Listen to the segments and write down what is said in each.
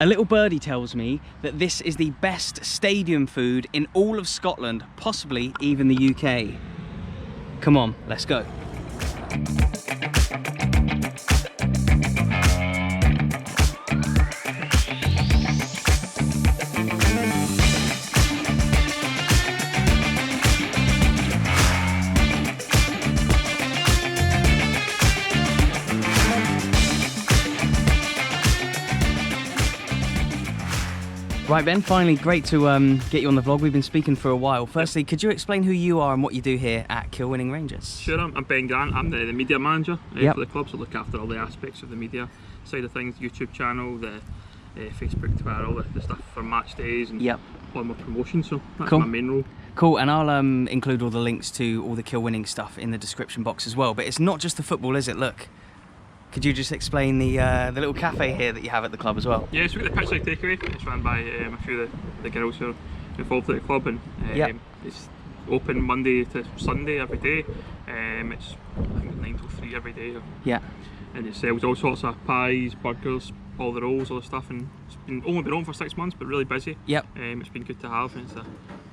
A little birdie tells me that this is the best stadium food in all of Scotland, possibly even the UK. Come on, let's go. Right, Ben, finally great to get you on the vlog. We've been speaking for a while. Firstly, could you explain who you are and what you do here at Kilwinning Rangers? Sure, I'm Ben Grant. I'm the media manager for the club, so I look after all the aspects of the media side of things, YouTube channel, the Facebook, Twitter, all the stuff for match days and all my promotion, so that's my main role. Cool, and I'll include all the links to all the Kilwinning stuff in the description box as well. But it's not just the football, is it? Look. Could you just explain the little cafe here that you have at the club as well? Yeah, so we've got the pitchside takeaway. It's run by a few of the girls who are involved at the club, and it's open Monday to Sunday every day. It's I think 9 till 3 every day. Yeah. And it sells all sorts of pies, burgers, all the rolls, all the stuff, and it's only been on for 6 months, but really busy. Yep. It's been good to have, and it's a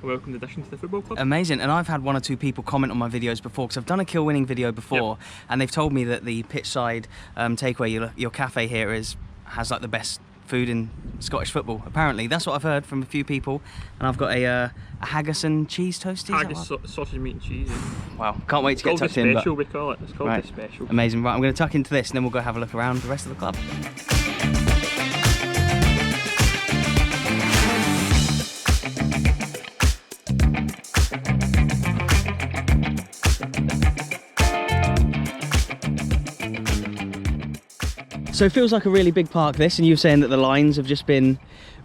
welcome addition to the football club. Amazing, and I've had 1 or 2 people comment on my videos before, because I've done a Kilwinning video before, and they've told me that the pitchside takeaway, your cafe here, has like the best food in Scottish football. Apparently, that's what I've heard from a few people, and I've got a haggis and cheese toasties. Haggis, sausage, meat and cheese. Wow, can't wait to get tucked in. It's called the special, we call it. It's called the special. Amazing. Right, I'm going to tuck into this, and then we'll go have a look around the rest of the club. So it feels like a really big park, this, and you were saying that the lines have just been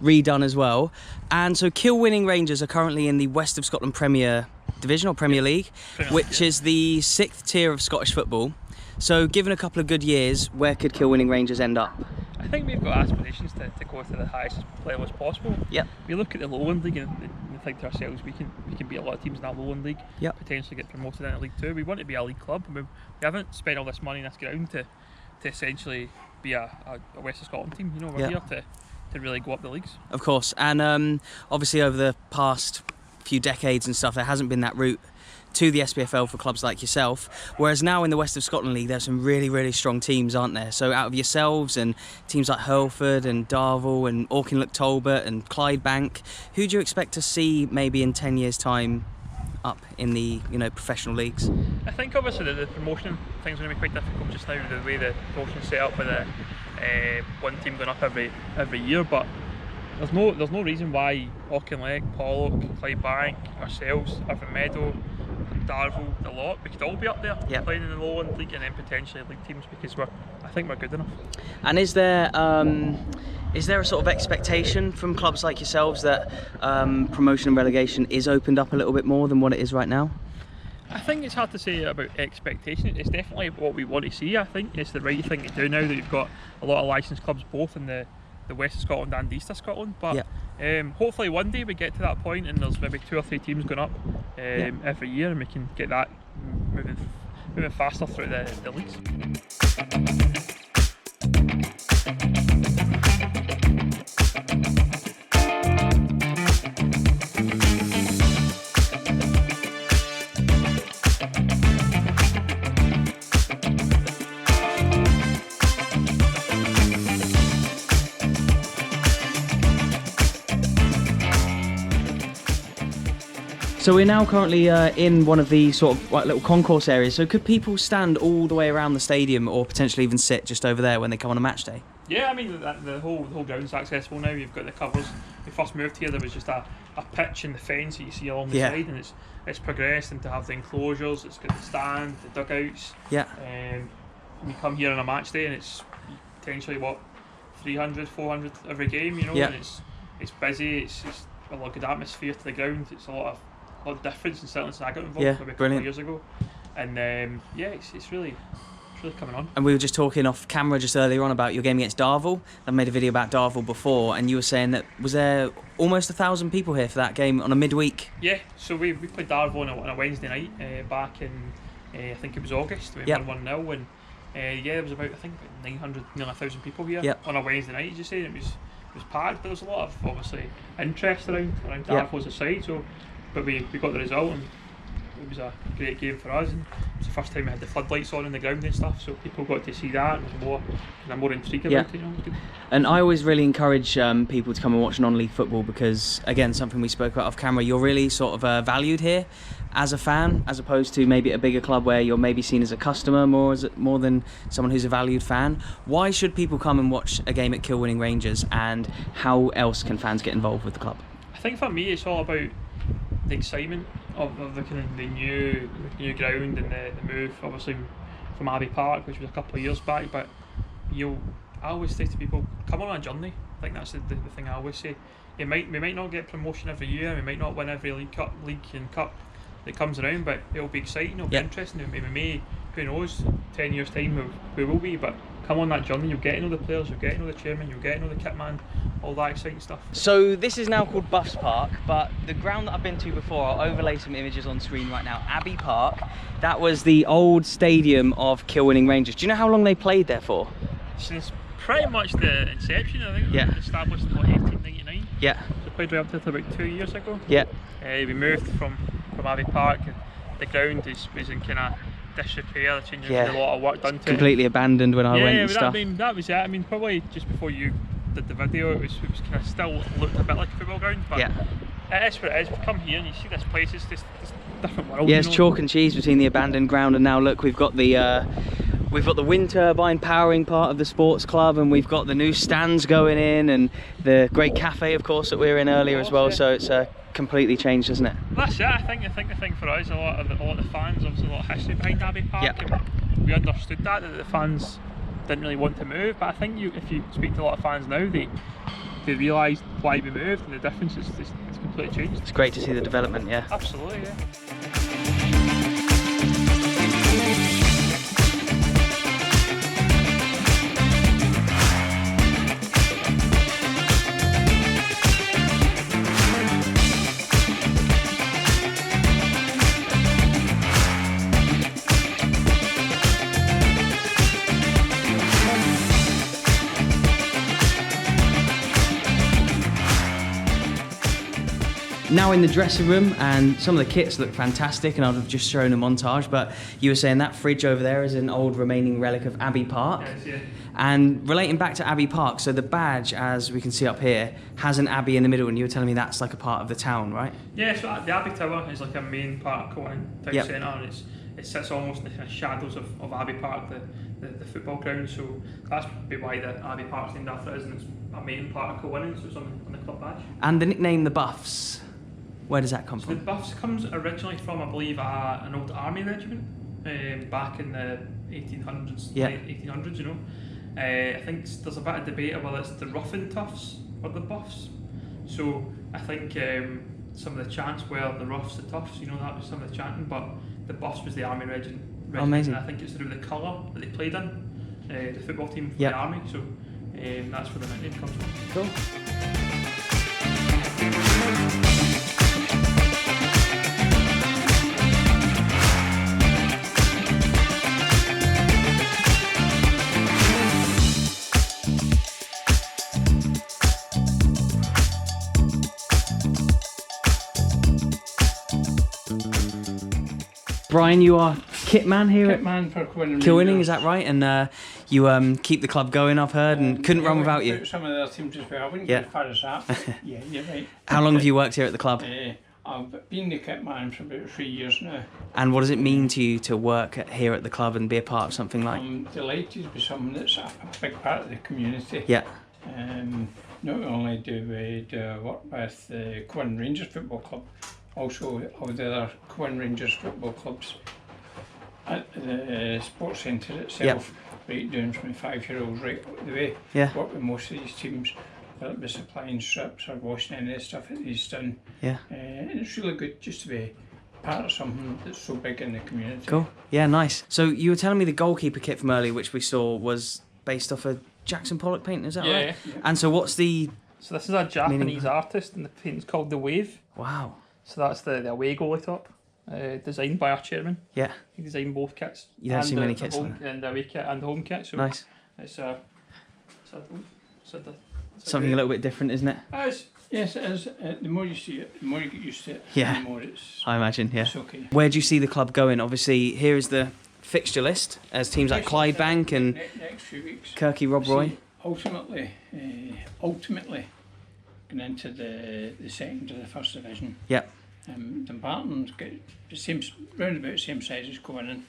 redone as well. And so Kilwinning Rangers are currently in the West of Scotland Premier Division, or Premier League, which is the 6th tier of Scottish football. So given a couple of good years, where could Kilwinning Rangers end up? I think we've got aspirations to go to the highest level as possible. Yep. We look at the Lowland League and we think to ourselves, we can beat a lot of teams in that Lowland League, potentially get promoted into League 2. We want to be a league club. We haven't spent all this money in this ground to essentially be a West of Scotland team. You know, we're here to really go up the leagues. Of course, and obviously over the past few decades and stuff, there hasn't been that route to the SPFL for clubs like yourself, whereas now in the West of Scotland League there's some really, really strong teams, aren't there? So out of yourselves and teams like Hurlford and Darvel and Auchinleck Talbot and Clydebank, who do you expect to see maybe in 10 years' time up in the professional leagues? I think obviously the promotion thing's going to be quite difficult just now, the way the promotion's set up with one team going up every year, but there's no reason why Auchinleck, Pollock, Clydebank, ourselves, Irvine Meadow, Darvel, the lot, we could all be up there playing in the Lowland League and then potentially league teams, because I think we're good enough. And is there a sort of expectation from clubs like yourselves that promotion and relegation is opened up a little bit more than what it is right now? I think it's hard to say about expectation. It's definitely what we want to see. I think it's the right thing to do now that we've got a lot of licensed clubs both in the West of Scotland and East of Scotland, but hopefully one day we get to that point and there's maybe 2 or 3 teams going up every year, and we can get that moving faster through the leagues. So we're now currently in one of the sort of little concourse areas. So could people stand all the way around the stadium, or potentially even sit just over there when they come on a match day? Yeah, I mean the whole ground's accessible now. You've got the covers. When we first moved here, there was just a pitch and the fence that you see along the side, and it's progressed into have the enclosures. It's got the stand, the dugouts. Yeah. We come here on a match day, and it's potentially 300, 400 every game. You know, and it's busy. It's a lot of good atmosphere to the ground. It's a lot of difference, and certainly since I got involved maybe a couple of years ago, and it's really coming on. And we were just talking off camera just earlier on about your game against Darvel. I've made a video about Darvel before, and you were saying that was there almost 1,000 people here for that game on a midweek? Yeah, so we played Darvel on a Wednesday night back in I think it was August. We won 1-0, and there was about 900, nearly 1,000 people here on a Wednesday night. As you say, it was packed. There was a lot of obviously interest around Yeah. Dartford's aside. So, but we got the result, and it was a great game for us. And it was the first time we had the floodlights on in the ground and stuff, so people got to see that. And there was more intrigue about it. You know, it was good. And I always really encourage people to come and watch non-league football because, again, something we spoke about off camera, you're really sort of valued here as a fan, as opposed to maybe a bigger club where you're maybe seen as a customer more than someone who's a valued fan. Why should people come and watch a game at Kilwinning Rangers, and how else can fans get involved with the club? I think for me, it's all about the excitement of the kind of the new ground and the move, obviously from Abbey Park, which was a couple of years back. But I always say to people, come on a journey. I think that's the thing I always say. We might not get promotion every year, we might not win every league and cup that comes around, but it'll be exciting, it'll be interesting. We may, who knows, 10 years time we will be, but come on that journey, you'll get to know the players, you'll get to know the chairman, you'll get to know the kit man, all that exciting stuff. So this is now called Buffs Park, but the ground that I've been to before, I'll overlay some images on screen right now. Abbey Park, that was the old stadium of Kilwinning Rangers. Do you know how long they played there for? Since pretty much the inception, I think. Yeah. It was established in 1899. Yeah. So played right up to about 2 years ago. Yeah. We moved from Abbey Park. The ground was in kind of disrepair. There's a lot of work done to Completely abandoned when I went and stuff. That was it. I mean, probably just before you did the video, it was kind of still looked a bit like a football ground, but it is what it is. We come here and you see this place, it's just a different world. Yeah, it's chalk and cheese between the abandoned ground, and now look, we've got the wind turbine powering part of the sports club, and we've got the new stands going in, and the great cafe, of course, that we were in earlier as well. So it's completely changed, isn't it? That's it. I think the thing for us, a lot of the fans, obviously a lot of history behind Abbey Park, and we understood that the fans didn't really want to move. But I think if you speak to a lot of fans now, they realise why we moved, and the difference is it's completely changed. It's great to see the development. Yeah. Absolutely. Yeah. Now in the dressing room, and some of the kits look fantastic, and I'd have just shown a montage, but you were saying that fridge over there is an old remaining relic of Abbey Park. Yes, yeah. And relating back to Abbey Park, so the badge, as we can see up here, has an abbey in the middle, and you were telling me that's like a part of the town, right? Yeah, so the Abbey Tower is like a main part of Kilwinning town centre, and it sits almost in the kind of shadows of Abbey Park, the football ground, so that's why the Abbey Park's named after it, and it's a main part of Kilwinning, so it's on the club badge. And the nickname the Buffs, where does that come So from? the Buffs comes originally from, I believe, an old army regiment back in the 1800s, late 1800s, you know. I think there's a bit of debate about whether it's the Rough and Toughs or the Buffs. So I think some of the chants were the Roughs, the Toughs, you know, that was some of the chanting, but the Buffs was the army regiment. Amazing. And I think it's through the colour that they played in, the football team for Yep. the army, so that's where the nickname comes from. Cool. Brian, you are kit man here at Man for Kilwinning, is that right? And you keep the club going, I've heard, and couldn't run without you. Some of the other teams as well. I wouldn't go as far as that. But yeah, you're right. How long have you worked here at the club? I've been the kit man for about 3 years now. And what does it mean to you to work here at the club and be a part of something like? I'm delighted to be someone that's a big part of the community. Yeah. Not only do we work with the Kilwinning Rangers Football Club, also all the other Kilwinning Rangers football clubs at the sports centre itself, right down from the 5-year-olds right the way. Yeah. Work with most of these teams, whether it be supplying strips or washing any of the stuff that he's done. Yeah. And it's really good just to be part of something that's so big in the community. Cool. Yeah, nice. So you were telling me the goalkeeper kit from earlier, which we saw, was based off a Jackson Pollock painting, is that right? Yeah. And so what's the... So this is a Japanese artist, and the paint's called The Wave. Wow. So that's the away goalie top, designed by our chairman. Yeah. He designed both kits. You don't see many the kits home, like that. and the away kit and the home kit. So Nice. it's something a little bit different, isn't it? Yes, it is. The more you see it, the more you get used to it, Yeah. the more it's Yeah. okay. Where do you see the club going? Obviously, here is the fixture list as teams like Clydebank and Next few weeks. Kirky Rob Roy. See, ultimately, going into the second to the first division. Yeah. Dumbarton's got the same, round about the same size as Kilwinning,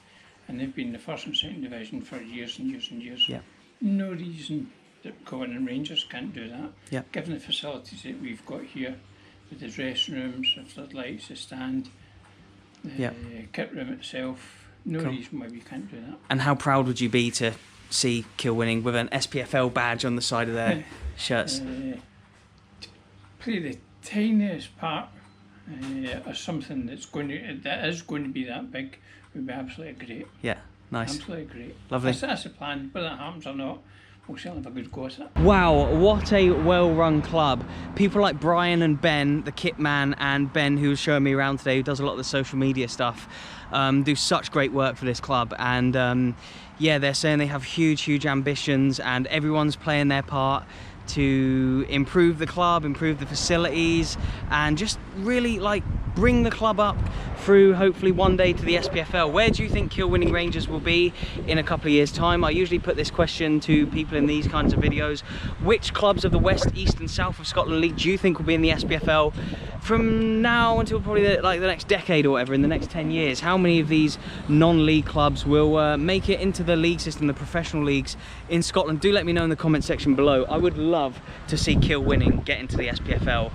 and they've been in the first and second division for years and years and years. Yeah. No reason that Kilwinning Rangers can't do that. Yeah. Given the facilities that we've got here, with the dressing rooms, the floodlights, the stand, the kit room itself, no reason why we can't do that. And how proud would you be to see Kilwinning with an SPFL badge on the side of their shirts? Play the tiniest part of something that is going to be that big would be absolutely great. Yeah, nice. Absolutely great. Lovely. That's the plan. Whether that happens or not, we'll certainly have a good go at it. Wow, what a well-run club. People like Brian and Ben, the kit man, and Ben, who was showing me around today, who does a lot of the social media stuff, do such great work for this club. And yeah, they're saying they have huge ambitions, and everyone's playing their part to improve the club, improve the facilities, and just really like bring the club up through hopefully one day to the SPFL. Where do you think Kilwinning Rangers will be in a couple of years' time? I usually put this question to people in these kinds of videos. Which clubs of the West, East and South of Scotland League do you think will be in the SPFL from now until probably the next decade or whatever, in the next 10 years? How many of these non-league clubs will make it into the league system, the professional leagues in Scotland? Do let me know in the comment section below. I would love to see Kilwinning get into the SPFL.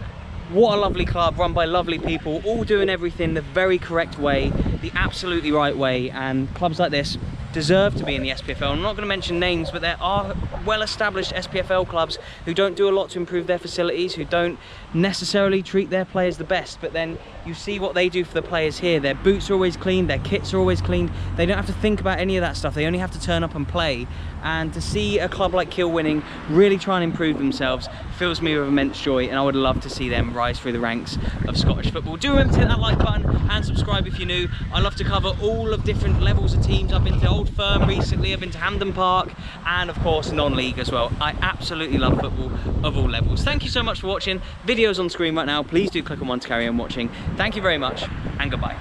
What a lovely club, run by lovely people, all doing everything the very correct way, the absolutely right way, and clubs like this deserve to be in the SPFL. I'm not going to mention names, but there are well-established SPFL clubs who don't do a lot to improve their facilities, who don't necessarily treat their players the best, but then you see what they do for the players here. Their boots are always clean, their kits are always clean, they don't have to think about any of that stuff, they only have to turn up and play. And to see a club like Kilwinning really try and improve themselves fills me with immense joy, and I would love to see them rise through the ranks of Scottish football. Do remember to hit that like button and subscribe if you're new. I love to cover all of different levels of teams. I've been to Old Firm recently, I've been to Hampden Park, and of course non-league as well. I absolutely love football of all levels. Thank you so much for watching. Videos on screen right now, please do click on one to carry on watching. Thank you very much, and goodbye.